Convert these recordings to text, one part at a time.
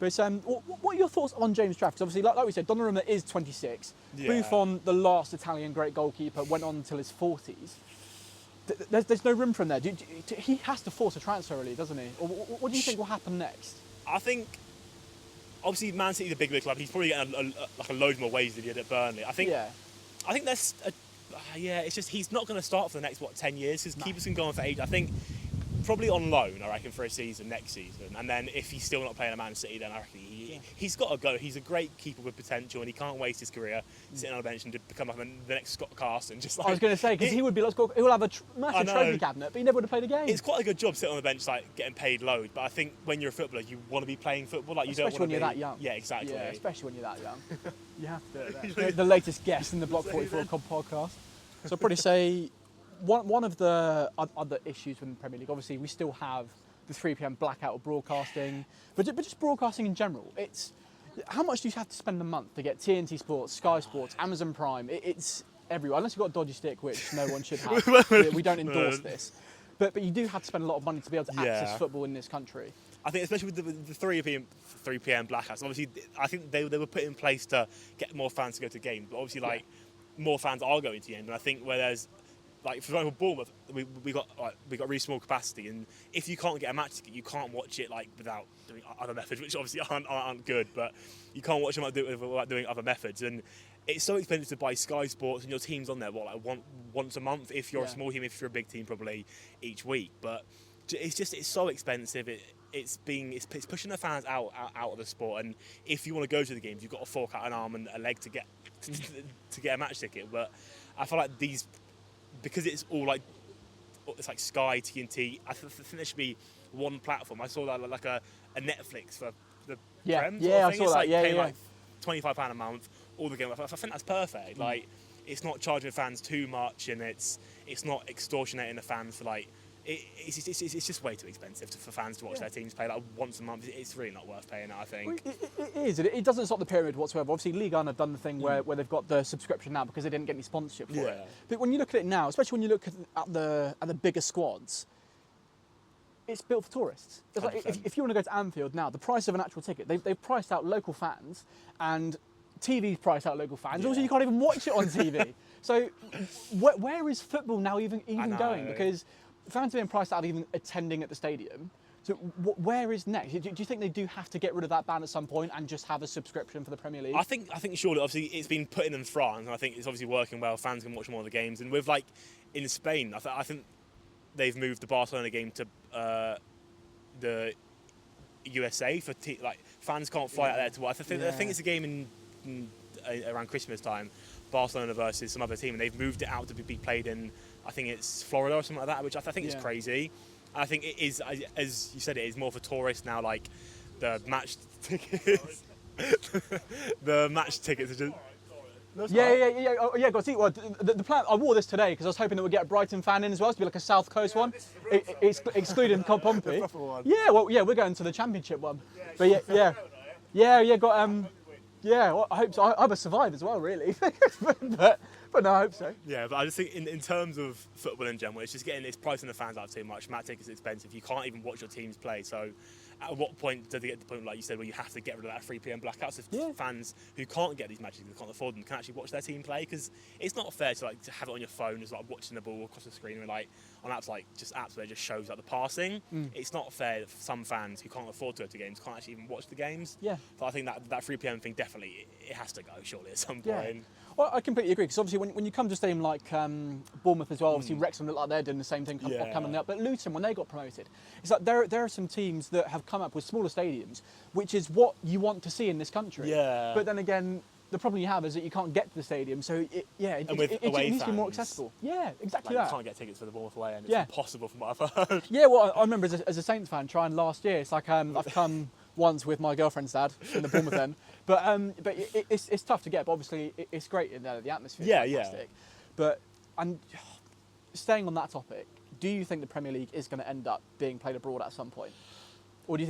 But what are your thoughts on James Trafford? 'Cause obviously, like we said, Donnarumma is 26. Yeah. Buffon, the last Italian great goalkeeper, went on until his 40s. There's no room for him there. He has to force a transfer, really, doesn't he? Or what do you think will happen next? I think, obviously, Man City's a big club. He's probably getting a load more wages than he did at Burnley. I think that's it's just he's not going to start for the next 10 years because keepers can go on for age. I think probably on loan, I reckon, for a season next season, and then if he's still not playing at Man City, then I reckon he's got to go. He's a great keeper with potential, and he can't waste his career sitting on a bench and to become like the next Scott Carson. Just like, I was going to say, because he would be like, he'll have a massive trophy cabinet, but he never would have played a game. It's quite a good job sitting on the bench, like getting paid loads. But I think when you're a footballer, you want to be playing football. Like you especially don't want to when you're that young. Yeah, exactly. Yeah, especially when you're that young. You have to do it. The latest guest in the Block 44 podcast. So I'd probably say one of the other issues within the Premier League, obviously, we still have the 3 p.m. blackout of broadcasting, but just broadcasting in general. It's how much do you have to spend a month to get TNT Sports, Sky Sports, Amazon Prime? It's everywhere, unless you've got a dodgy stick, which no one should have. We don't endorse this. But you do have to spend a lot of money to be able to access football in this country. I think especially with the 3 p.m. blackouts, obviously, I think they were put in place to get more fans to go to games, but obviously, more fans are going to the end. And I think where there's, for example, Bournemouth, we got really small capacity, and if you can't get a match ticket, you can't watch it without doing other methods, which obviously aren't good. But you can't watch them without doing other methods, and it's so expensive to buy Sky Sports, and your team's on there once a month if you're a small team. If you're a big team, probably each week. But it's so expensive. It's pushing the fans out of the sport, and if you want to go to the games, you've got to fork out an arm and a leg to get a match ticket. But I feel like because it's all it's like Sky, TNT. I think there should be one platform. I saw that like a Netflix for the Prem. Yeah, I saw that. Like £25 a month, all the games. I think that's perfect. It's not charging fans too much, and it's not extortionating the fans for it's just way too expensive for fans to watch their teams play once a month. It's really not worth paying that, I think. It is. It doesn't stop the pyramid whatsoever. Obviously, Ligue 1 have done the thing where they've got the subscription now because they didn't get any sponsorship for it. But when you look at it now, especially when you look at the bigger squads, it's built for tourists. It's like if you want to go to Anfield now, the price of an actual ticket, they've priced out local fans, and TV's priced out local fans. Also, you can't even watch it on TV. So where is football now even going? Because fans are being priced out even attending at the stadium. So where is next? Do you think they do have to get rid of that ban at some point and just have a subscription for the Premier League? I think surely, obviously, it's been put in France, and I think it's obviously working well. Fans can watch more of the games. And with in Spain, I think they've moved the Barcelona game to the USA for fans can't fly out there to watch. I think it's a game in around Christmas time, Barcelona versus some other team, and they've moved it out to be played in, I think it's Florida or something like that, which I think is crazy. I think it is, as you said, it is more for tourists now. The match tickets, the match tickets are just. Got to see. Well, the plan. I wore this today because I was hoping that we'd get a Brighton fan in as well, to be like a South Coast one, excluding Pompey. We're going to the Championship one. But well, I hope so. I hope I survive as well, really. but no, I hope so. Yeah, but I just think in terms of football in general, it's pricing the fans out too much. Match tickets are expensive. You can't even watch your teams play. So at what point does it get to the point, like you said, where you have to get rid of that 3 p.m. blackouts if fans who can't get these matches, who can't afford them, can actually watch their team play? Because it's not fair to have it on your phone, just watching the ball across the screen, and on apps apps where it just shows the passing. It's not fair for some fans who can't afford to go to games can't actually even watch the games. Yeah. So I think that 3 p.m. thing definitely it has to go surely at some point. Well, I completely agree, because obviously when you come to a stadium like Bournemouth as well, obviously Wrexham look like they're doing the same thing coming up. But Luton, when they got promoted, it's like there are some teams that have come up with smaller stadiums, which is what you want to see in this country. Yeah. But then again, the problem you have is that you can't get to the stadium, so it needs to be more accessible. Yeah, exactly that. You can't get tickets for the Bournemouth away, and it's impossible from what I've heard. Yeah, well, I remember as a Saints fan trying last year. It's like I've come once with my girlfriend's dad in the Bournemouth end. But it's tough to get, but obviously it's great in there. The atmosphere is fantastic. But staying on that topic, do you think the Premier League is going to end up being played abroad at some point? Or do you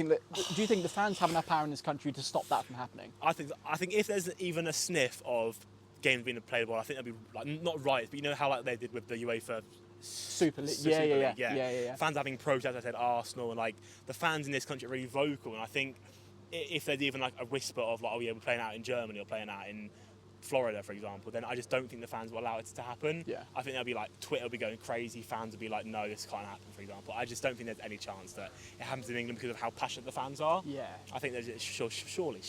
think the fans have enough power in this country to stop that from happening? I think if there's even a sniff of games being played abroad, I think that'd be not right, but you know how they did with the UEFA Super League. Yeah. Fans having protests, I said Arsenal, and the fans in this country are really vocal, and I think if there's even like a whisper of like, oh yeah, we're playing out in Germany or playing out in Florida, for example, then I just don't think the fans will allow it to happen. Yeah. I think they'll be like, Twitter will be going crazy, fans will be like, no, this can't happen, for example. I just don't think there's any chance that it happens in England because of how passionate the fans are. Yeah. I think there's surely.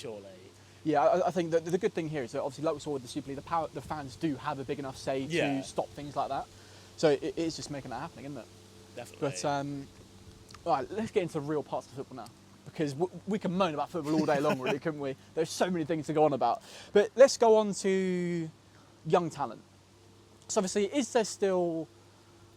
Yeah, I think that the good thing here is that obviously, like we saw with the Super League, the fans do have a big enough say to stop things like that. So it is just making that happening, isn't it? Definitely. But all right, let's get into the real parts of football now, because we can moan about football all day long, really, couldn't we? There's so many things to go on about. But let's go on to young talent. So obviously, is there still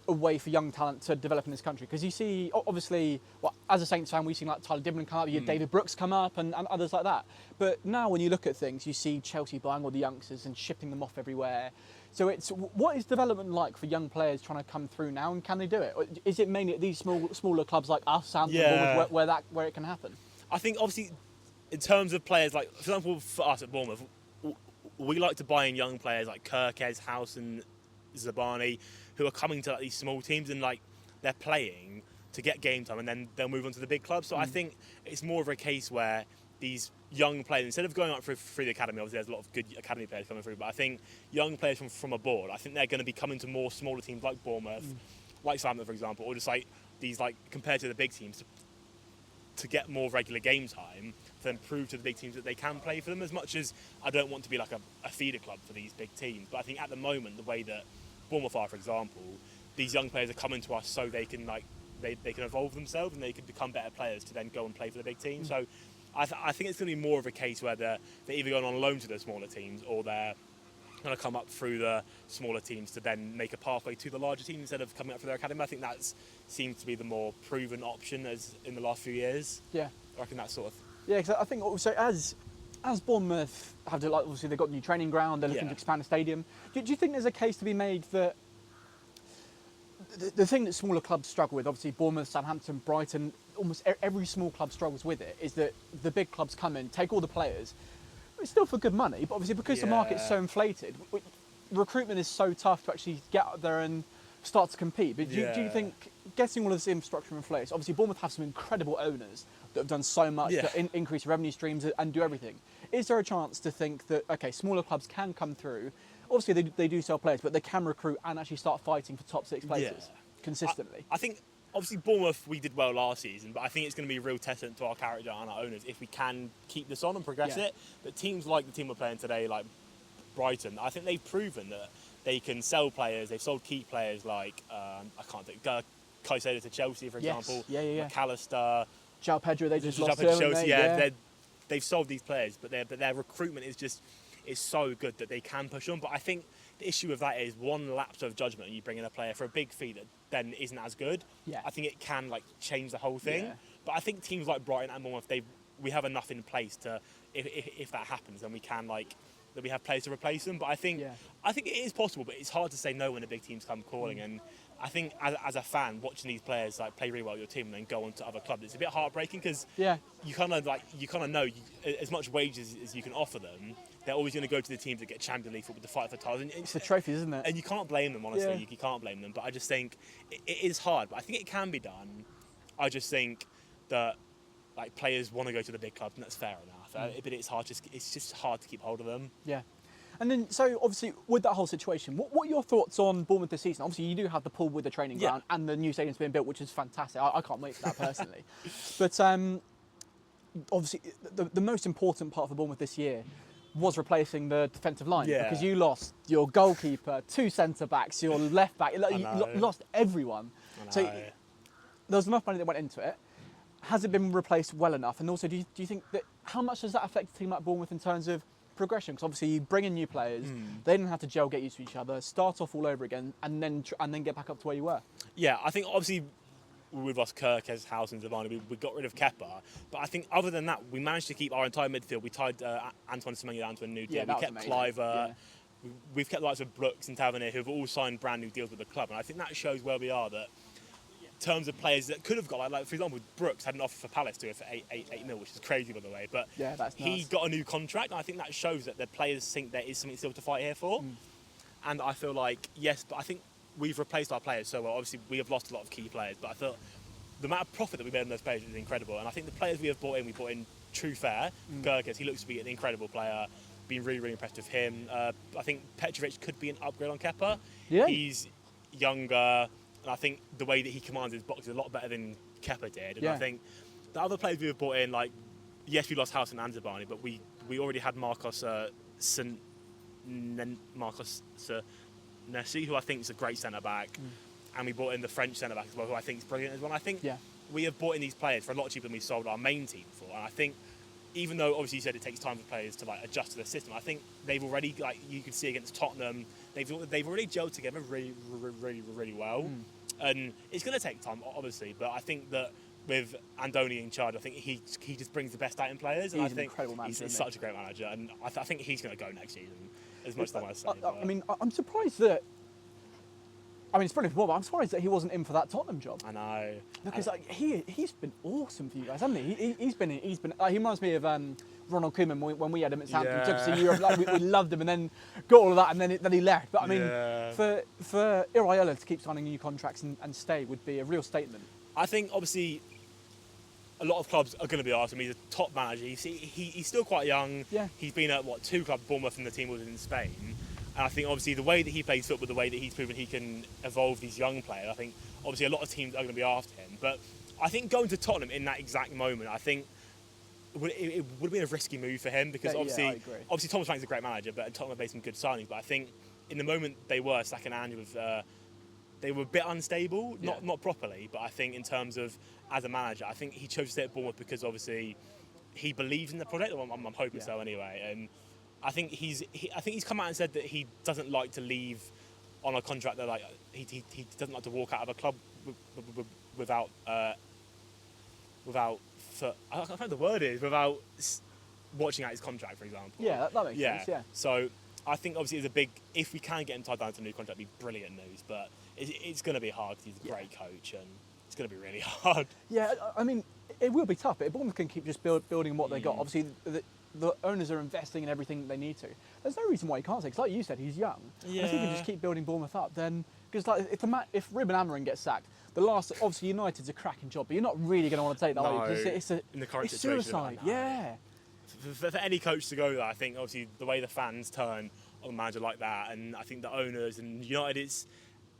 a way for young talent to develop in this country? Because you see, obviously, well, as a Saints fan, we've seen like Tyler Dibblin come up, you had David Brooks come up, and others like that. But now when you look at things, you see Chelsea buying all the youngsters and shipping them off everywhere. So what is development like for young players trying to come through now, and can they do it? Or is it mainly at these smaller clubs like us, Bournemouth, where it can happen? I think obviously, in terms of players, like for example, for us at Bournemouth, we like to buy in young players like Kirkes, House, and Zabani, who are coming to like these small teams and like they're playing to get game time, and then they'll move on to the big clubs. So I think it's more of a case where these young players, instead of going up through the academy, obviously there's a lot of good academy players coming through, but I think young players from abroad, I think they're going to be coming to more smaller teams like Bournemouth, like Southampton, for example, or just like these, like compared to the big teams, to get more regular game time, to then prove to the big teams that they can play for them. As much as I don't want to be like a feeder club for these big teams, but I think at the moment, the way that Bournemouth are, for example, these young players are coming to us so they can like they can evolve themselves and they can become better players to then go and play for the big team. So I think it's going to be more of a case where they're either going on loan to the smaller teams, or they're going to come up through the smaller teams to then make a pathway to the larger team instead of coming up through their academy. I think that seems to be the more proven option as in the last few years. Yeah, I reckon that sort of. Yeah, because I think also as Bournemouth have to, like, obviously they've got a new training ground, they're looking to expand the stadium. Do you think there's a case to be made that the thing that smaller clubs struggle with, obviously Bournemouth, Southampton, Brighton, almost every small club struggles with it, is that the big clubs come in, take all the players, it's still for good money, but obviously because the market's so inflated, recruitment is so tough to actually get out there and start to compete. But do you think getting all of this infrastructure in place, obviously Bournemouth have some incredible owners that have done so much to increase revenue streams and do everything. Is there a chance to think that, okay, smaller clubs can come through, obviously they do sell players, but they can recruit and actually start fighting for top six places consistently? I think, obviously Bournemouth, we did well last season, but I think it's going to be a real testament to our character and our owners if we can keep this on and progress it. But teams like the team we're playing today, like Brighton, I think they've proven that they can sell players. They've sold key players like, I can't think, Caicedo to Chelsea, for example. McAllister. João Pedro, they just lost to Chelsea. They've sold these players, but their recruitment is so good that they can push on. But I think the issue with that is one lapse of judgment and you bring in a player for a big fee that then isn't as good. I think it can like change the whole thing. But I think teams like Brighton and Bournemouth, we have enough in place to, if that happens, then we can that we have players to replace them. But I think it is possible, but it's hard to say no when the big teams come calling. And I think as a fan, watching these players like play really well with your team and then go on to other clubs, it's a bit heartbreaking because you kind of know as much wages as you can offer them, they're always going to go to the teams that get Champions League football to fight for titles. And it's the trophies, isn't it? And you can't blame them, honestly. You can't blame them. But I just think it is hard. But I think it can be done. I just think that like players want to go to the big clubs, and that's fair enough. But it's hard. It's just hard to keep hold of them. Yeah. And then, so obviously, with that whole situation, what are your thoughts on Bournemouth this season? Obviously, you do have the pool with the training ground and the new stadium's being built, which is fantastic. I can't wait for that personally. But obviously, the most important part for Bournemouth this year was replacing the defensive line because you lost your goalkeeper, 2 centre-backs, your left-back, you lost everyone. So there was enough money that went into it. Has it been replaced well enough? And also, do you think that, how much does that affect a team like Bournemouth in terms of progression? Because obviously you bring in new players, they didn't have to gel, get used to each other, start off all over again, and then get back up to where you were. Yeah, I think obviously we've lost Kirk, House and Zabani. We got rid of Kepa, but I think other than that, we managed to keep our entire midfield. We tied Antoine Semenyo down to a new deal. We kept Cliver. We've kept the likes of Brooks and Tavernier, who have all signed brand new deals with the club, and I think that shows where we are. That in terms of players that could have got, like for example, Brooks had an offer for Palace to it for 8 mil, which is crazy by the way. But he got a new contract, and I think that shows that the players think there is something still to fight here for. And I feel like but I think we've replaced our players so well. Obviously, we have lost a lot of key players, but I thought the amount of profit that we made on those players is incredible. And I think the players we brought in true fair, Gerkes, he looks to be an incredible player. Been really, really impressed with him. I think Petrovic could be an upgrade on Kepa. Yeah. He's younger, and I think the way that he commands his box is a lot better than Kepa did. And I think the other players we've brought in, like, yes, we lost House and Anzabani, but we already had Marcos Senesi, who I think is a great centre-back. And we brought in the French centre-back as well, who I think is brilliant as well. And I think we have brought in these players for a lot cheaper than we sold our main team for. And I think, even though obviously you said it takes time for players to like adjust to the system, I think they've already, like you could see against Tottenham, they've already gelled together really, really, really well. And it's going to take time, obviously, but I think that with Andoni in charge, I think he just brings the best out in players. And He's I think an incredible manager. He's such a great manager, and I think he's going to go next season. As much as I want to say. I mean, I'm surprised that. I mean, it's brilliant for but I'm surprised that he wasn't in for that Tottenham job. I know. Because like, he's been awesome for you guys, hasn't he? He's been. He reminds me of Ronald Koeman when we had him at Southampton. Took us a year, like, we loved him, and then got all of that, and then he left. But I mean, for Iraola to keep signing new contracts and stay would be a real statement. I think obviously a lot of clubs are going to be asking him. He's a top manager. He's still quite young. Yeah. He's been at 2 clubs, Bournemouth and the team was in Spain. And I think obviously the way that he plays football, the way that he's proven he can evolve these young players, I think obviously a lot of teams are going to be after him. But I think going to Tottenham in that exact moment, I think it would have been a risky move for him because obviously Thomas Frank's a great manager, but Tottenham have made some good signings. But I think in the moment they were sacking Andrew with, they were a bit unstable, not properly. But I think in terms of as a manager, I think he chose to stay at Bournemouth because obviously he believes in the project. I'm hoping so anyway. And I think he's come out and said that he doesn't like to leave on a contract that he doesn't like to walk out of a club without I can't remember the word is without watching out his contract, for example. Yeah, that makes sense. Yeah. So I think obviously it's a big, if we can get him tied down to a new contract, it'd be brilliant news. But it's going to be hard because he's a great coach and it's going to be really hard. Yeah, I mean it will be tough, but Bournemouth can keep just building what they got. Obviously the owners are investing in everything they need to. There's no reason why he can't say, because like you said, he's young. Yeah. And if he can just keep building Bournemouth up, then, because like if Ruben Amorim gets sacked, obviously United's a cracking job, but you're not really going to want to take that away, because in the current it's situation, suicide. Yeah. For any coach to go there, I think obviously the way the fans turn on a manager like that, and I think the owners and United,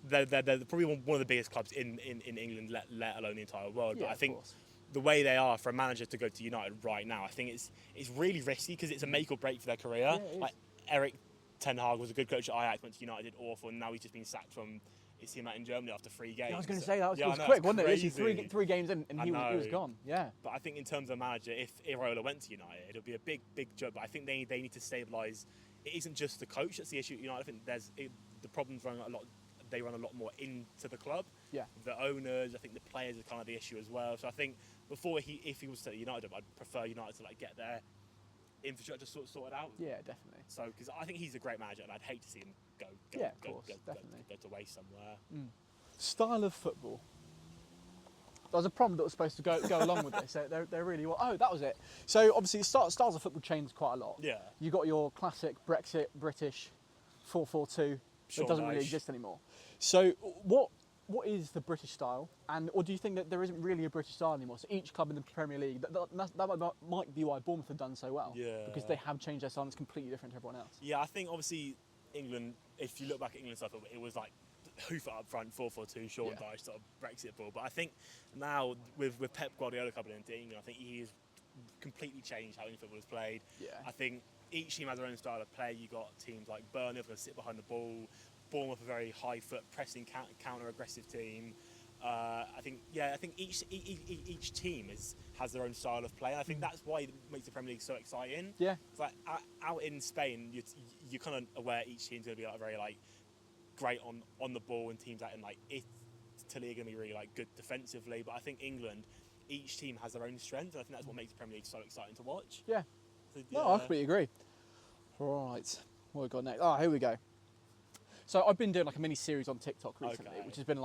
they're probably one of the biggest clubs in England, let alone the entire world. But I think the way they are for a manager to go to United right now, I think it's really risky because it's a make or break for their career. Yeah, like Eric Ten Hag was a good coach at Ajax, went to United, did awful, and now he's just been sacked from his team out in Germany after 3 games. Yeah, I was going to say that was quick, wasn't it? Literally three games in, and he was gone. Yeah. But I think in terms of a manager, if Iraola went to United, it would be a big job. But I think they need to stabilise. It isn't just the coach that's the issue at United. I think the problems run a lot. They run a lot more into the club. Yeah. The owners, I think the players are kind of the issue as well. So I think if he was to United, I'd prefer United to get their infrastructure sorted out. Yeah, definitely. So because I think he's a great manager, and I'd hate to see him go to waste somewhere. Style of football. There was a problem that was supposed to go along with this. They're really well. Oh, that was it. So obviously, styles of football changed quite a lot. Yeah. You got your classic British 4-4-2. It doesn't really exist anymore. So what is the British style, or do you think that there isn't really a British style anymore? So each club in the Premier League, that might be why Bournemouth have done so well. Yeah. Because they have changed their style and it's completely different to everyone else. Yeah, I think obviously England, if you look back at England stuff, it was like hoof it up front, 4-4-2, Sean Dyche sort of Brexit ball. But I think now with Pep Guardiola coming into England, I think he has completely changed how England football is played. Yeah. I think each team has their own style of play. You got teams like Bournemouth who sit behind the ball. Bournemouth a very high foot pressing counter aggressive team. I think each team has their own style of play. And I think that's why it makes the Premier League so exciting. Yeah. It's like out in Spain, you're kind of aware each team's going to be very great on the ball, and teams out in Italy are going to be really good defensively. But I think England, each team has their own strength, and I think that's what makes the Premier League so exciting to watch. Yeah. So, no, I completely agree. Right. What have we got next? Oh, here we go. So I've been doing a mini series on TikTok recently, which has been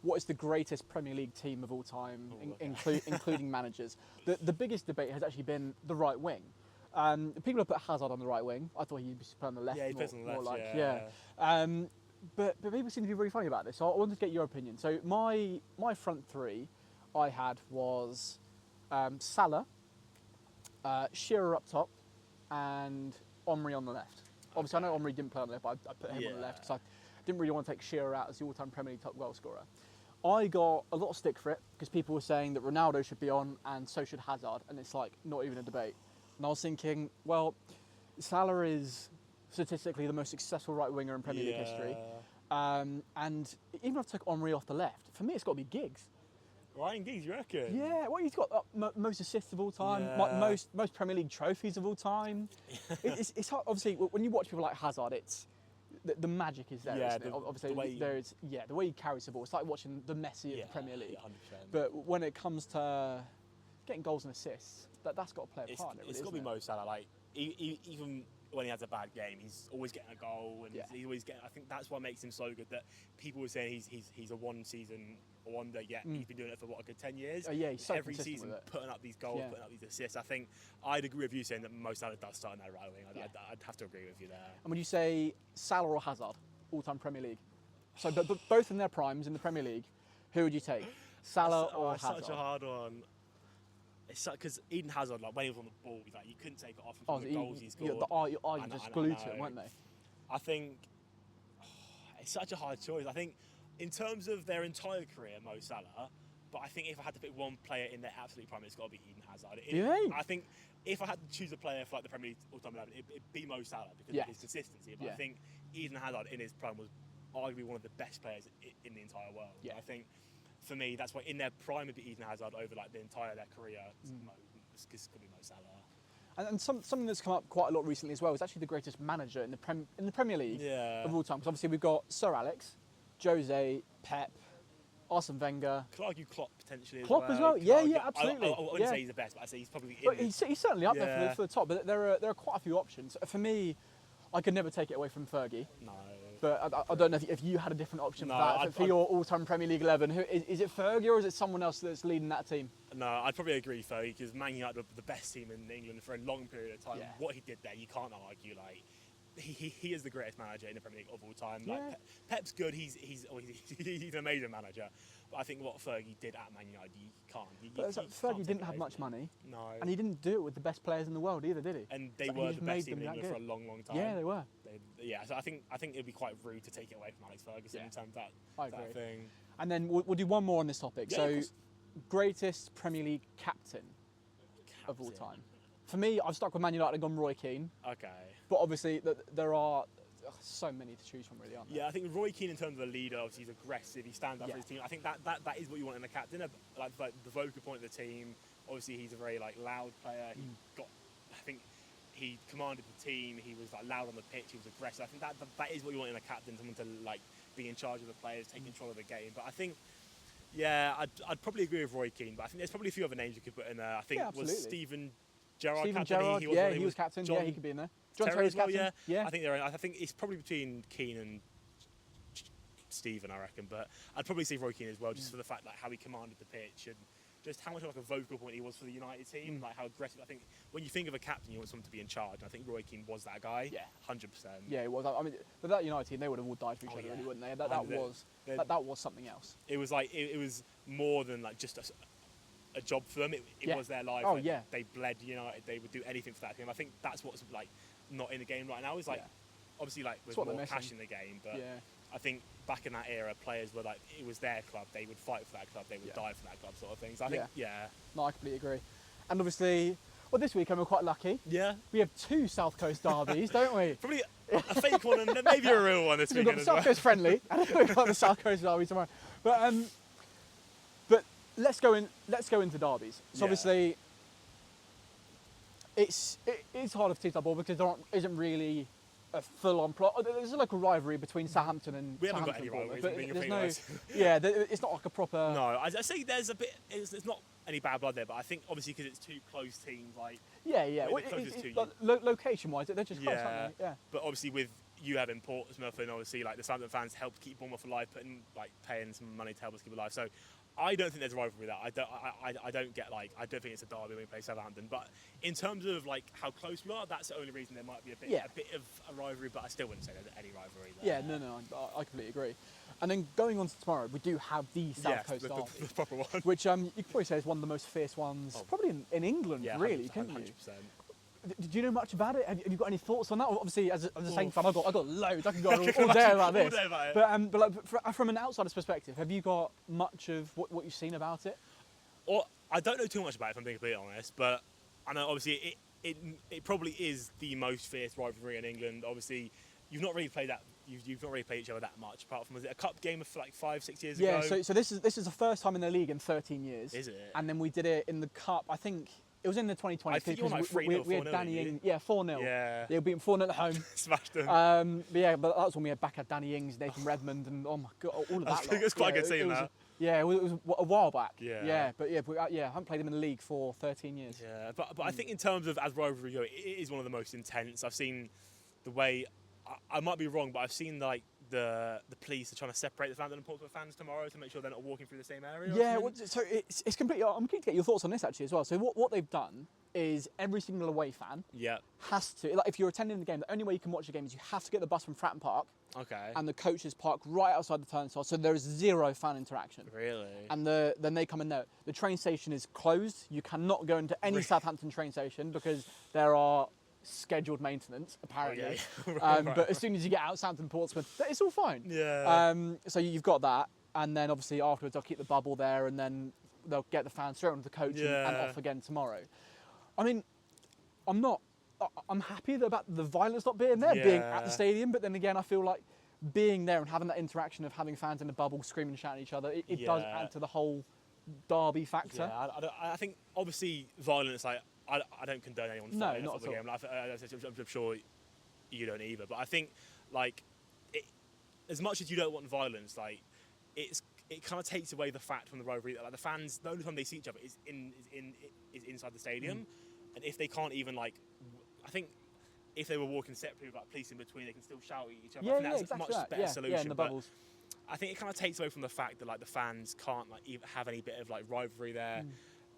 what is the greatest Premier League team of all time, including managers. The biggest debate has actually been the right wing. People have put Hazard on the right wing. I thought he'd be on the left. Yeah, he plays on the left. Yeah. But people seem to be really funny about this. So I wanted to get your opinion. So my front three I had was Salah, Shearer up top, and Omri on the left. Obviously, I know Omri didn't play on the left, but I put him on the left because I didn't really want to take Shearer out as the all-time Premier League top goal scorer. I got a lot of stick for it because people were saying that Ronaldo should be on and so should Hazard, and it's like not even a debate. And I was thinking, well, Salah is statistically the most successful right winger in Premier League history. And even if I took Omri off the left, for me it's got to be Giggs. Ryan Giggs, you reckon? Yeah, well, he's got most assists of all time, most Premier League trophies of all time. It's hard, obviously when you watch people like Hazard, it's the magic is there. Isn't it? Obviously, the way he carries the ball. It's like watching the Messi of the Premier League. 100%. But when it comes to getting goals and assists, that's got to play a part. It's got to be Mo Salah. Like even when he has a bad game, he's always getting a goal, and he's always getting. I think that's what makes him so good. That people were saying he's a one-season wonder, yet he's been doing it for what, a good 10 years. He's so every season putting up these goals, putting up these assists. I think I'd agree with you saying that Mo Salah does start in that right wing. I'd have to agree with you there. And would you say Salah or Hazard, all-time Premier League? So, but both in their primes in the Premier League, who would you take? Salah or Hazard? Such a hard one. It's because Eden Hazard, like when he was on the ball, you couldn't take it off him from the goals he scored. The Arsenal just glued to him, weren't they? I think it's such a hard choice. I think in terms of their entire career, Mo Salah, but I think if I had to pick one player in their absolute prime, it's got to be Eden Hazard. I think if I had to choose a player for like the Premier League all-time 11, it'd be Mo Salah because of his consistency. But I think Eden Hazard in his prime was arguably one of the best players in the entire world. Yeah. I think for me, that's why in their prime it'd be Eden Hazard over like the entire their career. It's going to be Mo Salah. And something that's come up quite a lot recently as well is actually the greatest manager in the Premier League of all time. Because obviously we've got Sir Alex, Jose, Pep, Arsene Wenger. Could argue Klopp potentially Klopp as well. Absolutely. I wouldn't say he's the best, but I'd say he's probably he's certainly up there for the top. But there are quite a few options. For me, I could never take it away from Fergie. No. But I don't know if you had a different option for your all-time Premier League 11. Is it Fergie or is it someone else that's leading that team? No, I'd probably agree Fergie because Man United were the best team in England for a long period of time. Yeah. What he did there, you can't argue. Like he is the greatest manager in the Premier League of all time. Like Pep's good. He's an amazing manager. But I think what Fergie did at Man United, you can't. Fergie didn't have much money. No. And he didn't do it with the best players in the world either, did he? And they were the best team in England for a long, long time. Yeah, they were. So I think it'd be quite rude to take it away from Alex Ferguson in terms of that thing. And then we'll do one more on this topic. Yeah, so, greatest Premier League captain of all time. For me, I've stuck with Man United and gone Roy Keane. Okay. But obviously, there are so many to choose from, really, aren't there? Yeah, I think Roy Keane, in terms of a leader, obviously he's aggressive. He stands up for his team. I think that is what you want in a captain, like the vocal point of the team. Obviously, he's a very loud player. I think he commanded the team. He was loud on the pitch. He was aggressive. I think that is what you want in a captain, someone to be in charge of the players, take control of the game. But I think, I'd probably agree with Roy Keane. But I think there's probably a few other names you could put in there. I think was Steven Gerrard captain. He was captain. He could be in there. John Terry Terry's captain. Yeah. I think it's probably between Keane and Steven, I reckon. But I'd probably say Roy Keane as well, just for the fact how he commanded the pitch and just how much of a vocal point he was for the United team, how aggressive. I think when you think of a captain, you want someone to be in charge. And I think Roy Keane was that guy. Yeah, 100%. Yeah, he was. I mean, for that United team, they would have all died for each other, really, wouldn't they? That was something else. It was it was more than just a job for them. It was their life. They bled United. They would do anything for that team. I think that's what's not in the game right now. Is obviously with more cash in the game, but I think back in that era, players were it was their club. They would fight for that club. They would die for that club, sort of thing. So I think, No, I completely agree. And obviously, this weekend we're quite lucky. Yeah. We have 2 South Coast derbies, don't we? Probably a fake one and maybe a real one this weekend. We've got the South Coast friendly, and we've got the South Coast derby tomorrow. But let's go into derbies. So obviously, it's harder for teams like Bournemouth because there isn't really a full-on plot. There's a local rivalry between Southampton and we haven't got any rivalries. But there's not a proper. No, I say there's a bit. There's not any bad blood there, but I think obviously because it's 2 close teams, location-wise, they're just close, aren't they? Yeah. But obviously with you having Portsmouth and obviously the Southampton fans helped keep Bournemouth alive, paying some money to help us keep alive. So I don't think there's a rivalry there. I don't get like, I don't think it's a derby when we play Southampton. But in terms of like how close we are, that's the only reason there might be a bit of a rivalry. But I still wouldn't say there's any rivalry there. Yeah, no, I completely agree. And then going on to tomorrow, we do have the South Coast derby, the proper one, which you could probably say is one of the most fierce ones, probably in England, really, couldn't you? 100%. Do you know much about it? Have you got any thoughts on that? Obviously, as a Saints fan, I've got loads. I can go on all day about this. All day about it. But like, from an outsider's perspective, have you got much of what you've seen about it? Or I don't know too much about it, if I'm being completely honest. But I know obviously it probably is the most fierce rivalry in England. Obviously, you've not really played that. You've not really played each other that much, apart from, was it a cup game of like 5-6 years ago? Yeah. So this is the first time in the league in 13 years. Is it? And then we did it in the cup. I think. It was in the 2020 I think you won like 3-0, we had 4-0, Danny didn't Ings. Yeah, 4-0. Yeah. They were beaten 4-0 at home. Smashed them. But that was when we had back at Danny Ings, Nathan Redmond, and oh my god, all of that. I think it was quite a good team now. Yeah, it was a while back. Yeah. But I haven't played them in the league for 13 years. Yeah, but I think in terms of as rivalry go, it is one of the most intense. I've seen the way, I might be wrong, but I've seen like the police are trying to separate the Southampton and Portsmouth fans tomorrow to make sure they're not walking through the same area. Yeah, so it's completely. I'm keen to get your thoughts on this actually as well. So what they've done is every single away fan has to, like, if you're attending the game, the only way you can watch the game is you have to get the bus from Fratton Park. Okay. And the coaches park right outside the turnstile, so there is zero fan interaction. Really? And then they come in there. The train station is closed. You cannot go into any Southampton train station because there are scheduled maintenance, apparently. But as soon as you get out Southampton, Portsmouth, it's all fine. Yeah. So you've got that, and then obviously afterwards they'll keep the bubble there, and then they'll get the fans straight onto the coach and off again tomorrow. I mean, I'm happy about the violence not being there, being at the stadium, but then again, I feel like being there and having that interaction of having fans in the bubble screaming and shouting at each other, it does add to the whole derby factor. Yeah, I think obviously violence, like, I don't condone anyone fighting in a football game. Like, I'm sure you don't either. But I think, like, as much as you don't want violence, like, it kind of takes away the fact from the rivalry that, like, the fans, the only time they see each other is inside the stadium. And if they can't even, like, I think if they were walking separately with like police in between, they can still shout at each other. I think that's exactly a much better solution. Yeah, in the bubbles. I think it kind of takes away from the fact that, like, the fans can't, like, even have any bit of, like, rivalry there.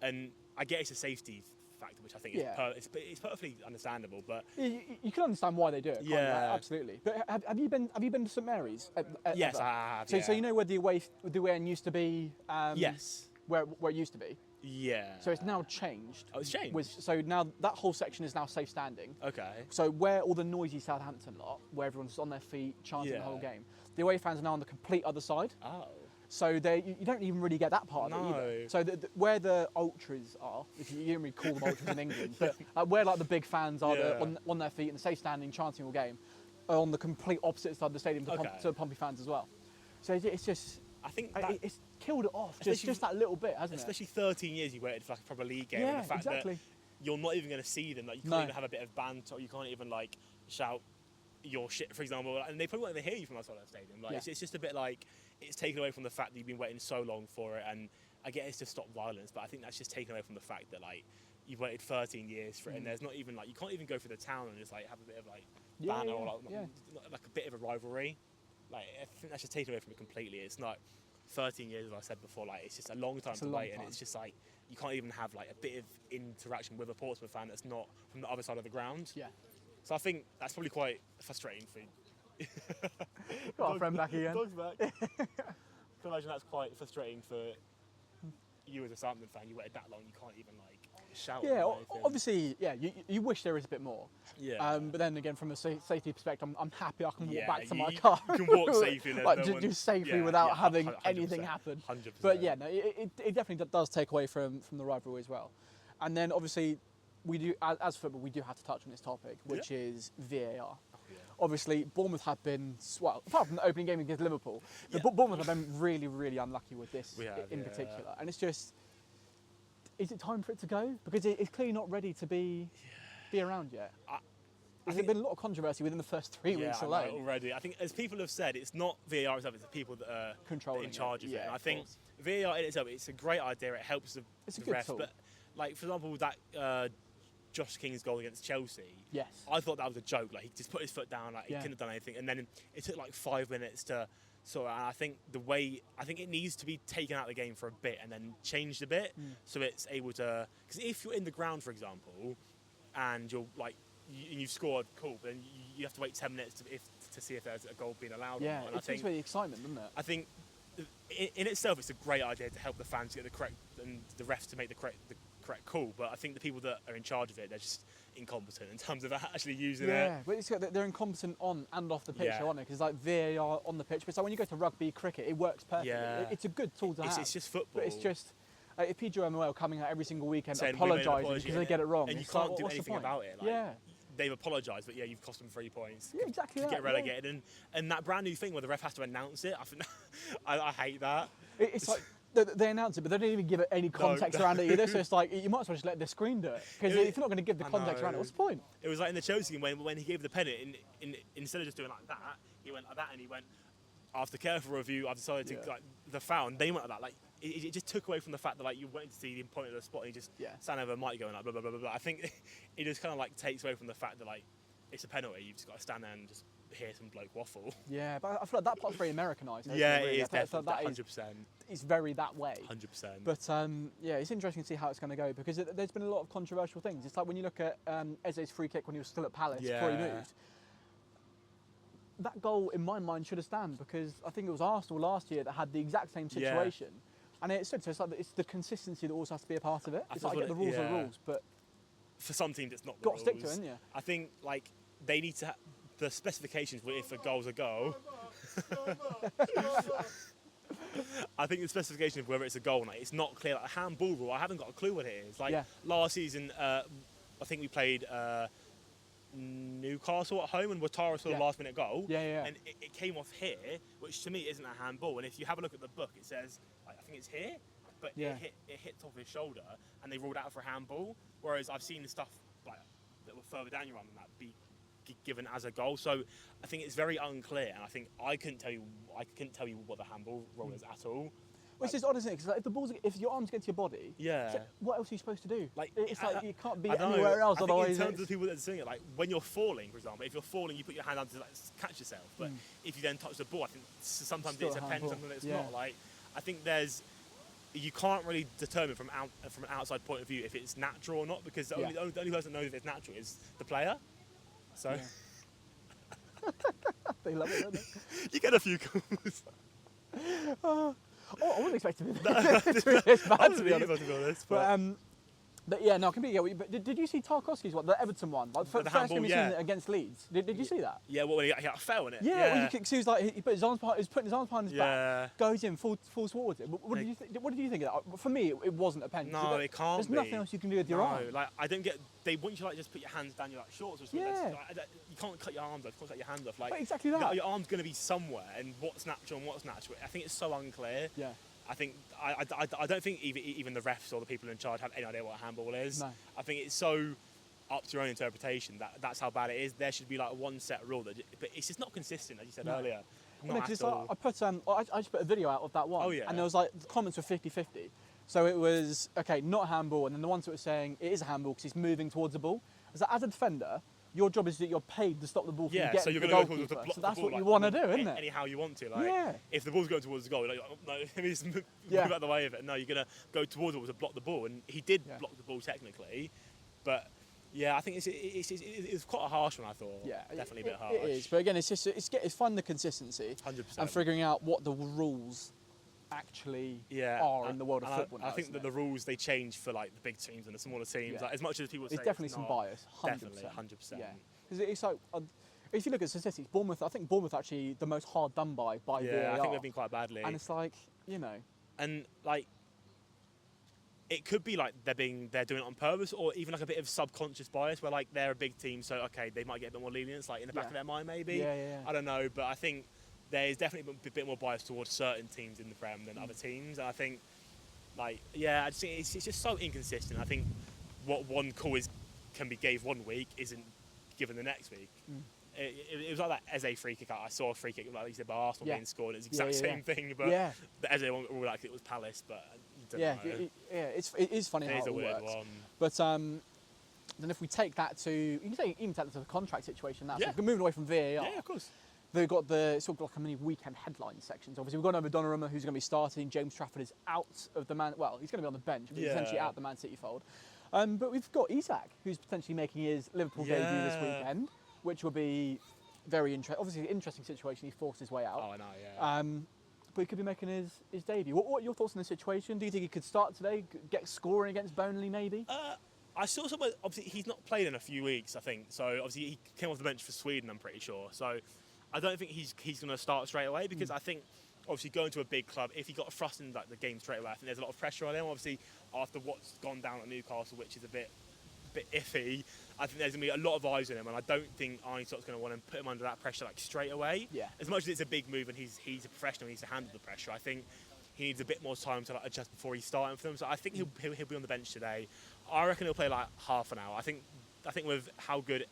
And I get it's a safety factor, which I think is perfectly understandable. But you can understand why they do it. Yeah, absolutely. But have you been to St Mary's? Yes, I have. So you know where the away end used to be? Yes. Where it used to be. Yeah. So it's now changed. Oh, it's changed. So now that whole section is now safe standing. Okay. So where all the noisy Southampton lot, where everyone's on their feet chanting the whole game, the away fans are now on the complete other side. Oh. So you don't even really get that part of it either. So where the ultras are, if you don't really call them ultras in England, but where like the big fans are on their feet and safe standing chanting all game, are on the complete opposite side of the stadium to the Pompey fans as well. So it's just. I think it's killed it off, just that little bit, hasn't it? Especially 13 years you waited for like a proper league game, and the fact that you're not even going to see them, like you can't even have a bit of banter, or you can't even like shout your shit, for example, and they probably won't even hear you from outside the stadium. Like it's just a bit like it's taken away from the fact that you've been waiting so long for it, and I get it's to stop violence, but I think that's just taken away from the fact that like you've waited 13 years for it, and there's not even like you can't even go through the town and just like have a bit of like banner or like a bit of a rivalry. Like, I think that's just taken away from it completely. It's not 13 years, as I said before, like, it's just a long time to wait, and it's just like, you can't even have like a bit of interaction with a Portsmouth fan that's not from the other side of the ground. Yeah. So I think that's probably quite frustrating for you. Got our friend back again. Dog's back. I can imagine that's quite frustrating for you as a Southampton fan. You waited that long, you can't even like shout. Yeah, obviously, you wish there is a bit more. Yeah. But then again, from a safety perspective, I'm happy I can walk back to my car. You can walk safely. Like, just safely without having 100%, anything happen. 100%. But yeah, no, it definitely does take away from the rivalry as well. And then obviously, we do, as football, we do have to touch on this topic, which is VAR. Obviously, Bournemouth have been, well, apart from the opening game against Liverpool, Bournemouth have been really, really unlucky with this in particular. And it's just, is it time for it to go? Because it's clearly not ready to be around yet. There's been a lot of controversy within the first 3 weeks alone. Yeah, already. I think, as people have said, it's not VAR itself, it's the people that are controlling in charge of it. And I think VAR in itself, it's a great idea, it helps the refs. But, like, for example, that Josh King's goal against Chelsea, I thought that was a joke. Like, he just put his foot down, like, he couldn't have done anything. And then it took like 5 minutes to So I think it needs to be taken out of the game for a bit and then changed a bit, so it's able to. Because if you're in the ground, for example, and you're like you've scored, cool, but then you have to wait 10 minutes to see if there's a goal being allowed. Yeah, or not. it takes away the excitement, doesn't it? I think in itself it's a great idea to help the fans get the correct and the refs to make the correct call. But I think the people that are in charge of it, they're just incompetent in terms of actually using it. Yeah, but they're incompetent on and off the pitch, aren't they? Because like VAR on the pitch, but it's like when you go to rugby, cricket, it works perfectly. Yeah. It's a good tool to have. It's just football. But it's just if PGMOL coming out every single weekend Saying apologising because they get it wrong, and you it's can't like, do what's the anything point? about it. Like, they've apologised, but you've cost them 3 points. Yeah, exactly. To that, get relegated, and that brand new thing where the ref has to announce it, I think I hate that. It's like they announce it, but they don't even give it any context around it either. So it's like you might as well just let the screen do it, because if you're not going to give the context around it, what's the point? It was like in the Chelsea game when he gave the pen instead of just doing like that, he went like that, and he went, after careful review, I've decided to like the foul, and they went like that. Like it just took away from the fact that like you wanted to see the point of the spot, and you just stand over Mike going like blah blah blah blah blah. I think it just kind of like takes away from the fact that like it's a penalty. You've just got to stand there and just hear some bloke waffle. Yeah, but I feel like that part's very Americanised. Yeah, really. it is definitely 100%. It's very that way. 100%. But yeah, it's interesting to see how it's going to go, because there's been a lot of controversial things. It's like when you look at Eze's free kick when he was still at Palace before he moved. That goal, in my mind, should have stand, because I think it was Arsenal last year that had the exact same situation. And it's like it's the consistency that also has to be a part of it. It's like the rules are the rules, but for some teams it's not the got rules. to stick to it, haven't you? I think like they need to the specifications if a goal's a goal. I think the specification of whether it's a goal or not, it's not clear. Like a handball rule, I haven't got a clue what it is. Like last season, I think we played Newcastle at home and Watara saw the last minute goal. And it came off here, which to me isn't a handball. And if you have a look at the book, it says, like, I think it's here, but it hit top of his shoulder and they ruled out for a handball. Whereas I've seen the stuff like that were further down your arm than that be given as a goal. So I think it's very unclear, and I think I couldn't tell you what the handball rule is at all. Well, it's just odd, isn't it? Because if your arm's against your body, what else are you supposed to do? Like it's like you can't be anywhere else. Otherwise, in terms of the people that are doing it, like when you're falling, for example, if you're falling, you put your hand down to like catch yourself. But if you then touch the ball, I think sometimes it's a pen, sometimes it's not. Like I think you can't really determine from an outside point of view if it's natural or not, because the only person that knows if it's natural is the player. So they love it, don't they? You get a few calls. I wasn't expecting it to be this bad, to be honest. But yeah, no, I completely get what you. But did you see Tarkowski's one, the Everton one? Like, the handball, against Leeds. Did you see that? Yeah, well, he fell in it. Yeah, well, he was like, he put his arms behind, he was putting his arms behind his back, goes in, falls towards it. What did you think of that? For me, it wasn't a pen. No, it can't be. There's nothing else you can do with your arm. Like I don't get. They want you to like just put your hands down your like shorts or something. Yeah. You can't cut your arms off. You can't cut your hands off. Like exactly that. Your arm's going to be somewhere, and what's natural and what's natural. I think it's so unclear. Yeah. I think I don't think even the refs or the people in charge have any idea what a handball is. No. I think it's so up to your own interpretation that's how bad it is. There should be like one set rule but it's just not consistent, as you said earlier. Not at all. I just put a video out of that one. Oh, yeah. And there was like the comments were 50-50. So it was not handball, and then the ones that were saying it is a handball because he's moving towards the ball. As a defender, your job is that you're paid to stop the ball from getting so you're to the going to goalkeeper. go towards So that's the ball, what you want to do, isn't it? Anyhow you want to. If the ball's going towards the goal, you're like, oh, no, let me just move out of the way of it. No, you're going to go towards it to block the ball, and he did block the ball technically, but. Yeah, I think it's quite a harsh one. I thought. Yeah, definitely a bit harsh. It is, but again, it's finding the consistency 100%. and figuring out what the rules actually are in the world of football. I think that the rules they change for like the big teams and the smaller teams. Yeah. Like, as much as people say there's definitely some bias. 100%. Definitely, 100%. Yeah, because it's like if you look at statistics, Bournemouth. I think Bournemouth actually the most hard done by VAR. Yeah, I think they've been quite badly. And it's like and like. It could be like they're doing it on purpose, or even like a bit of subconscious bias where like they're a big team, so okay, they might get a bit more lenience, like in the back of their mind maybe. Yeah. I don't know, but I think there's definitely a bit more bias towards certain teams in the Prem than other teams, and I think I just think it's just so inconsistent. I think what one call can be gave one week isn't given the next week. It was like that Eze free kick. I saw a free kick like you said by Arsenal being scored. It's the exact same thing, but the Eze one ruled like it was Palace, but. It is funny how it works. One. But then if we take that to, you can even take that to the contract situation now. So moving away from VAR. Yeah, of course. they've got the sort of like a mini weekend headline sections. Obviously, we've got another Donnarumma who's going to be starting. James Trafford is out of the well, he's going to be on the bench, but he's essentially out of the Man City fold. But we've got Isak, who's potentially making his Liverpool debut this weekend, which will be very interesting. Obviously, an interesting situation. He forced his way out. Oh, I know, yeah. But he could be making his debut. What are your thoughts on the situation? Do you think he could start today, get scoring against Burnley maybe? I saw somewhere, obviously, he's not played in a few weeks, I think. So, obviously, he came off the bench for Sweden, I'm pretty sure. So, I don't think he's going to start straight away because I think, obviously, going to a big club, if he got thrust in like, the game straight away, I think there's a lot of pressure on him. Obviously, after what's gone down at Newcastle, which is a bit iffy, I think there's going to be a lot of eyes on him, and I don't think Arne Slot's going to want to put him under that pressure like straight away. Yeah. As much as it's a big move and he's a professional, he needs to handle the pressure. I think he needs a bit more time to like, adjust before he's starting for them. So I think he'll be on the bench today. I reckon he'll play like half an hour. I think with how good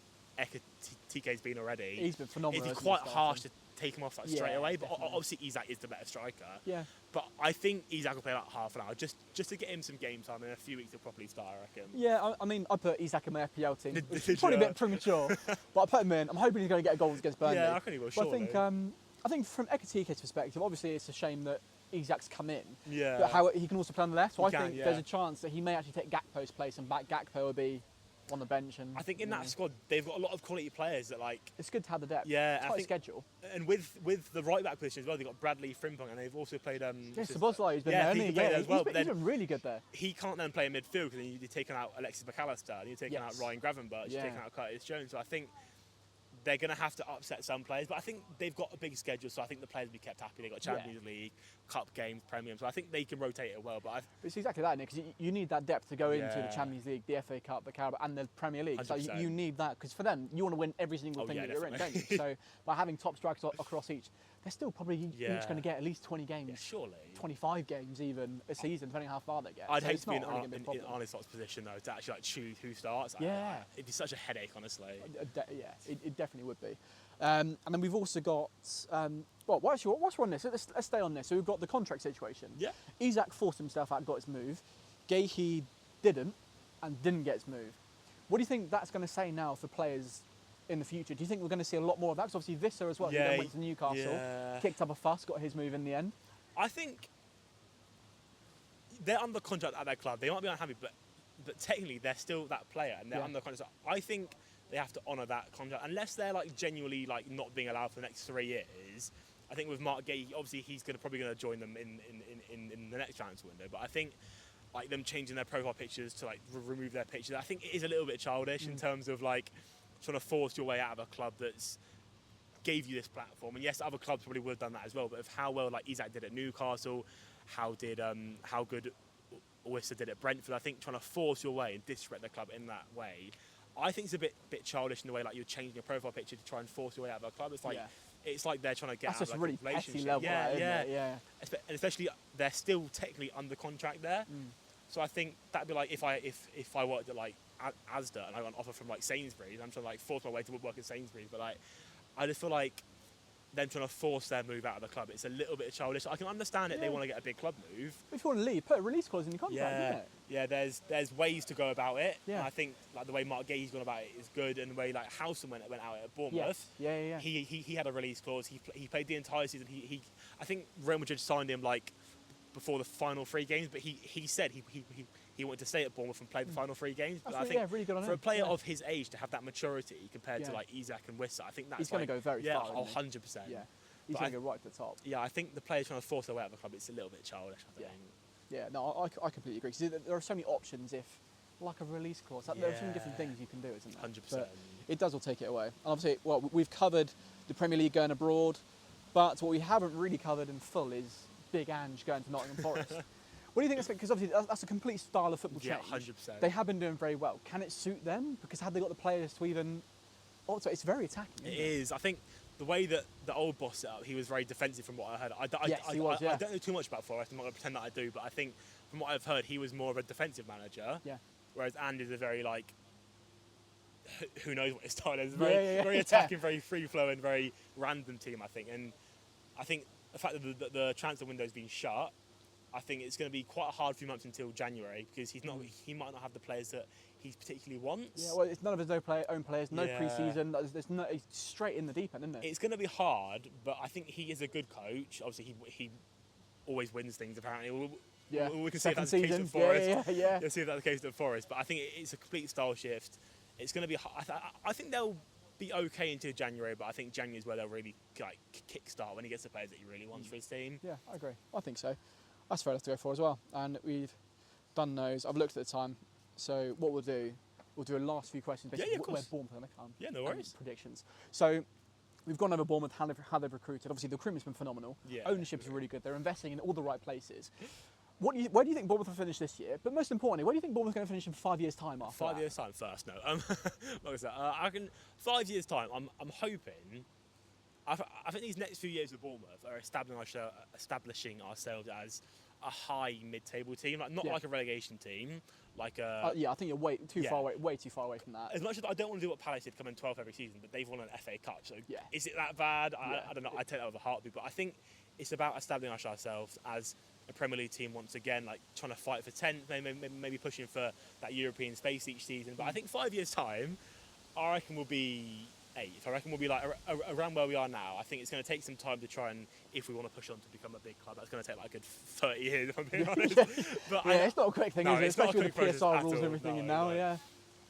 TK's been already, he's been phenomenal. It'd be quite harsh to take him off like straight away. But definitely. obviously Isak is the better striker. Yeah. But I think Isak will play like half an hour just to get him some game time. In a few weeks he'll probably start, I reckon. Yeah, I mean, I put Isak in my FPL team. It's probably a bit premature, but I put him in. I'm hoping he's going to get a goal against Burnley. Yeah, I reckon he will. Surely. But I think from Ekatike's perspective, obviously it's a shame that Isak's come in. Yeah. But how he can also play on the left. So I think yeah. there's a chance that he may actually take Gakpo's place, and Gakpo will be on the bench. And I think in that squad they've got a lot of quality players that like. It's good to have the depth. Yeah, Tight schedule. And with the right back position as well, they've got Bradley, Frimpong, and they've also played. Szoboszlai has been there. He's been really good there. He can't then play in midfield because then you're taking out Alexis McAllister, and you're taking out Ryan Gravenberch, you're taking out Curtis Jones. So I think they're going to have to upset some players, but I think they've got a big schedule, so I think the players will be kept happy. They've got Champions League, Cup games, Premium, so I think they can rotate it well. But it's exactly that, Nick, because you need that depth to go into the Champions League, the FA Cup, the Carabao, and the Premier League. 100%. So you need that, because for them, you want to win every single thing that you're in, don't you? So by having top strikers across each, they're still probably each going to get at least 20 games. Surely. 25 games even a season, depending how far they get. I'd hate to be in Arne Slot's position, though, to actually like choose who starts. It'd be such a headache, honestly. It definitely would be. And then we've also got, whilst we're on this, let's stay on this. So we've got the contract situation. Yeah. Isak forced himself out, got his move. Gahey didn't get his move. What do you think that's going to say now for players in the future? Do you think we're going to see a lot more of that? Because obviously Visser as well, he then went to Newcastle, kicked up a fuss, got his move in the end. I think they're under contract at their club. They might be unhappy, but technically they're still that player and they're under contract. So I think they have to honour that contract unless they're like genuinely like not being allowed for the next 3 years. I think with Mark Gay, obviously he's probably going to join them in the next transfer window. But I think like them changing their profile pictures to like remove their pictures, I think it is a little bit childish in terms of like trying to force your way out of a club that's gave you this platform. And yes, other clubs probably would have done that as well. But of how well like Isak did at Newcastle, how good Wisser did at Brentford, I think trying to force your way and disrespect the club in that way, I think it's a bit childish in the way like you're changing your profile picture to try and force your way out of a club. It's like it's like they're trying to get that's out just of really a relationship. petty level, yeah. And especially they're still technically under contract there. So I think that'd be like if I worked at like Asda and I got an offer from like Sainsbury's, I'm trying to like force my way to work at Sainsbury's, but like I just feel like them trying to force their move out of the club, it's a little bit childish. I can understand it, they want to get a big club move. If you want to leave, put a release clause in your contract, isn't it? Yeah, there's ways to go about it. Yeah. And I think like the way Mark Gay's gone about it is good, and the way like Howson went out at Bournemouth. Yeah. He had a release clause. He played the entire season. I think Real Madrid signed him like before the final 3 games, but he said he wanted to stay at Bournemouth and play the final 3 games. But I think really good on for him. a player of his age to have that maturity compared to like Isak and Wisser, I think that's he's going to go very far. 100%. Yeah, he's going to go right to the top. Yeah, I think the players trying to force their way out of the club, it's a little bit childish, I think. Yeah, no, I completely agree. Because there are so many options if, like a release clause, there are so many different things you can do, isn't there? 100%. But it does all take it away. And obviously, we've covered the Premier League going abroad, but what we haven't really covered in full is Big Ange going to Nottingham Forest. What do you think that's, because obviously that's a complete style of football change. Yeah, 100%. They have been doing very well. Can it suit them? Because have they got the players to even... Also, it's very attacking. It is. I think the way that the old boss set up, he was very defensive from what I heard. I don't know too much about Forest. I'm not going to pretend that I do, but I think from what I've heard, he was more of a defensive manager. Yeah. Whereas Andy is a very like, who knows what his style is. Very attacking, very free-flowing, very random team, I think. And I think the fact that the transfer window's been shut, I think it's going to be quite a hard few months until January because he might not have the players that he particularly wants. Yeah, well, it's none of his own players, no pre-season. There's no, he's straight in the deep end, isn't it? It's going to be hard, but I think he is a good coach. Obviously, he always wins things, apparently. We can see if that's the case at Forest. Yeah. You'll see if that's the case at Forest. But I think it's a complete style shift. It's going to be. I think they'll be okay until January, but I think January is where they'll really like kickstart when he gets the players that he really wants for his team. Yeah, I agree. I think so. That's fair enough to go for as well. And we've done those. I've looked at the time. So what we'll do a last few questions, basically where Bournemouth are going to come. Yeah, no worries. Predictions. So we've gone over Bournemouth, how they've recruited. Obviously, the recruitment's been phenomenal. Yeah, Ownership's really good. They're investing in all the right places. Where do you think Bournemouth will finish this year? But most importantly, where do you think Bournemouth are going to finish in 5 years' time after 5 years' time first, no. Like I said, I reckon 5 years' time, I'm hoping... I think these next few years with Bournemouth are establishing ourselves as a high mid-table team, like not like a relegation team, like a... I think you're way too far away from that. As much as I don't want to do what Palace did, come in 12th every season, but they've won an FA Cup, so is it that bad? I don't know, I take that with a heartbeat, but I think it's about establishing ourselves as a Premier League team once again, like trying to fight for 10th, maybe pushing for that European space each season. But I think 5 years' time, I reckon we'll be 8th. I reckon we'll be like around where we are now. I think it's going to take some time to try and, if we want to push on to become a big club, that's going to take like a good 30 years, if I'm being honest. But it's not a quick thing, is it? Especially with the PSR rules and everything now,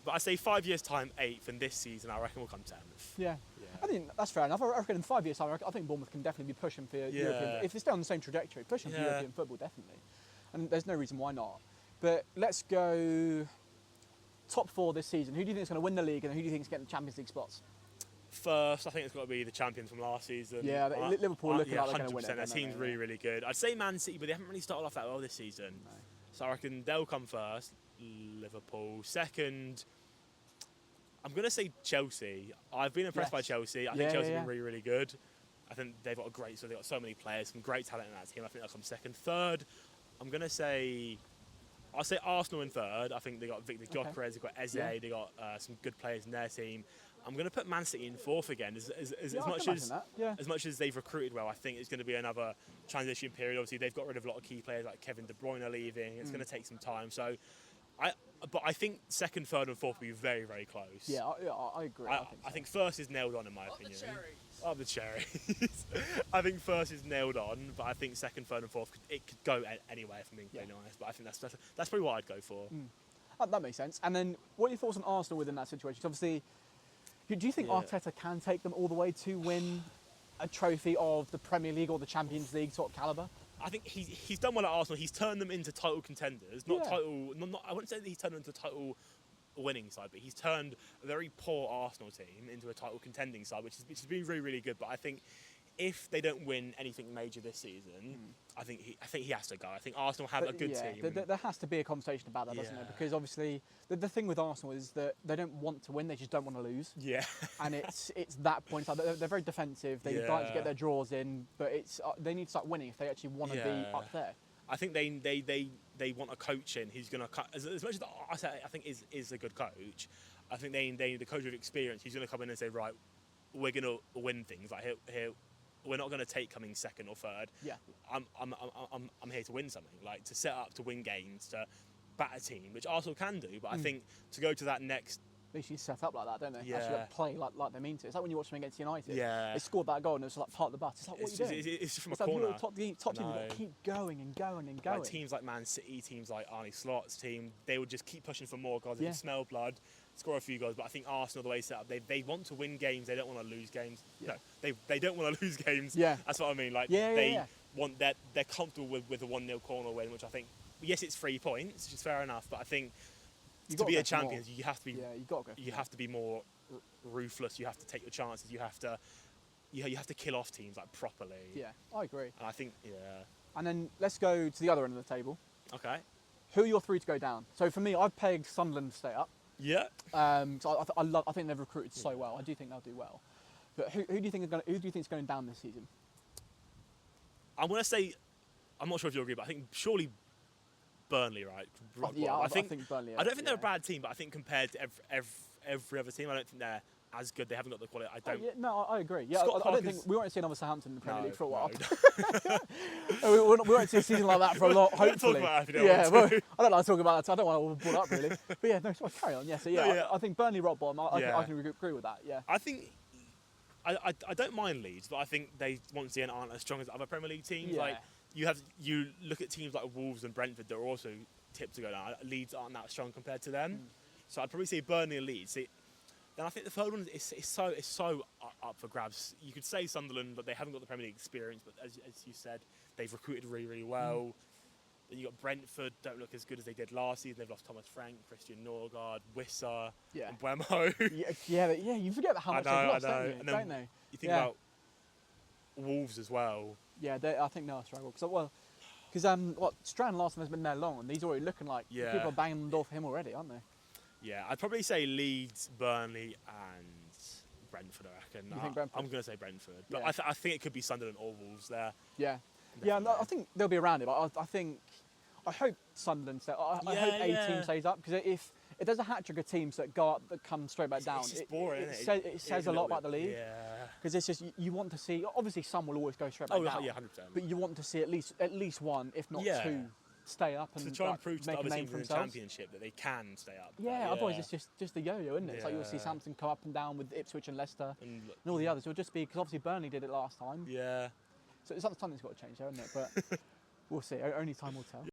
But I say 5 years' time, 8th, and this season I reckon we'll come 10th. Yeah. I think that's fair enough. I reckon in 5 years' time, I think Bournemouth can definitely be pushing for European. If they stay on the same trajectory, pushing for European football, definitely. And there's no reason why not. But let's go top 4 this season. Who do you think is going to win the league, and who do you think is getting the Champions League spots? First, I think it's got to be the champions from last season. Yeah, Liverpool looking like they're going to win it. Their team's really, really good. I'd say Man City, but they haven't really started off that well this season. No. So I reckon they'll come first. Liverpool. Second, I'm going to say Chelsea. I've been impressed by Chelsea. I think Chelsea have been really, really good. I think they've got they've got so many players, some great talent in that team. I think they'll come second. Third, I'm going to say... I'll say Arsenal in third. I think they got Victor Gyökeres, they've got Eze, they got some good players in their team. I'm going to put Man City in fourth again. As much as they've recruited well, I think it's going to be another transition period. Obviously, they've got rid of a lot of key players like Kevin De Bruyne leaving. It's going to take some time. So, I think second, third, and fourth will be very, very close. Yeah, I agree. I think first is nailed on in my opinion. The cherries. I think first is nailed on, but I think second, third, and fourth it could go anywhere. If I'm being really honest, but I think that's probably what I'd go for. That makes sense. And then, what are your thoughts on Arsenal within that situation? Obviously, do you think Arteta can take them all the way to win a trophy of the Premier League or the Champions League sort of calibre? I think he's done well at Arsenal. He's turned them into title contenders, I wouldn't say that he's turned them into a title winning side, but he's turned a very poor Arsenal team into a title contending side, which has been really, really good. But I think if they don't win anything major this season, I think he has to go. I think Arsenal have a good team. There has to be a conversation about that, doesn't there? Because obviously the thing with Arsenal is that they don't want to win; they just don't want to lose. Yeah. And it's that point. Like they're very defensive. They like to get their draws in, but they need to start winning if they actually want to be up there. I think they want a coach in who's going to cut as much as I think is a good coach. I think they need a coach with experience who's going to come in and say, right, we're going to win things. Like here, we're not going to take coming second or third. Yeah. I'm here to win something. Like to set up to win games, to bat a team, which Arsenal can do. But I think to go to that next. They usually set up like that, don't they? Yeah. Actually play like they mean to. It's like when you watch them against United. Yeah. They scored that goal and it was like part of the bus. It's like, what are you doing? It's just from a corner. Top team, you've got to keep going and going and going. Like teams like Man City, teams like Arne Slot's team, they would just keep pushing for more goals. They can smell blood, score a few goals. But I think Arsenal, the way it's set up, they want to win games. They don't want to lose games. Yeah. No, they don't want to lose games. Yeah. That's what I mean. Like they're comfortable with a 1-0 corner win, which I think, yes, it's 3 points, which is fair enough. But I think to be a champion, you have to be. Yeah, you have to be more ruthless. You have to take your chances. You have to kill off teams like properly. Yeah, I agree. And I think And then let's go to the other end of the table. Okay. Who are your 3 to go down? So for me, I've pegged Sunderland to stay up. Yeah. So I think they've recruited so well. I do think they'll do well. But who do you think is going down this season? I'm going to say, I'm not sure if you agree, but I think surely Burnley, right? I think Burnley. I don't think they're a bad team, but I think compared to every other team. I don't think they're as good. They haven't got the quality. I don't. Yeah, no, I agree. Yeah, Scott I don't Parker's- think we won't see another Southampton in the Premier League for a while. No. we won't see a season like that for a lot. We won't talk Hopefully, about it if you don't yeah. want Well, I don't like talking about that. I don't want to brought up really. But yeah, no, sorry, carry on. Yeah, so yeah, No, yeah. I think Burnley rock bottom. I Yeah. can agree with that. Yeah. I think I don't mind Leeds, but I think they once again aren't as strong as other Premier League teams. Yeah. Like you look at teams like Wolves and Brentford that are also tipped to go down. Leeds aren't that strong compared to them, so I'd probably say Burnley and Leeds. Then I think the third one is so up for grabs. You could say Sunderland, but they haven't got the Premier League experience. But as you said, they've recruited really well. Then you got Brentford, don't look as good as they did last season. They've lost Thomas Frank, Christian Norgard, Wissa, and Buemo. yeah. You forget how much they've lost, I know. don't you? And then Don't they? You think about Wolves as well. Yeah, I think they'll struggle because Strand last time has been there long, and he's already looking like people are banging the door for him already, aren't they? Yeah, I'd probably say Leeds, Burnley, and Brentford. I reckon. You think Brentford? I'm going to say Brentford, but Yeah. I think it could be Sunderland or Wolves there. Yeah, no, I think they'll be around it. But I hope Sunderland stay. I hope a team stays up, because if there's a hat trick of teams that go up that come straight back down, It's just boring, isn't it? It says a lot about the league. Yeah. Because it's just you want to see. Obviously, some will always go straight back down. Yeah, 100%. But you want to see at least one, if not two, stay up and to try and prove to the make other a name teams for in the themselves. Championship that they can stay up. Yeah, otherwise it's just a yo-yo, isn't it? It's like you'll see Southampton come up and down with Ipswich and Leicester and all the others. It'll just be because obviously Burnley did it last time. Yeah. So something's got to change there, isn't it? But we'll see. Only time will tell.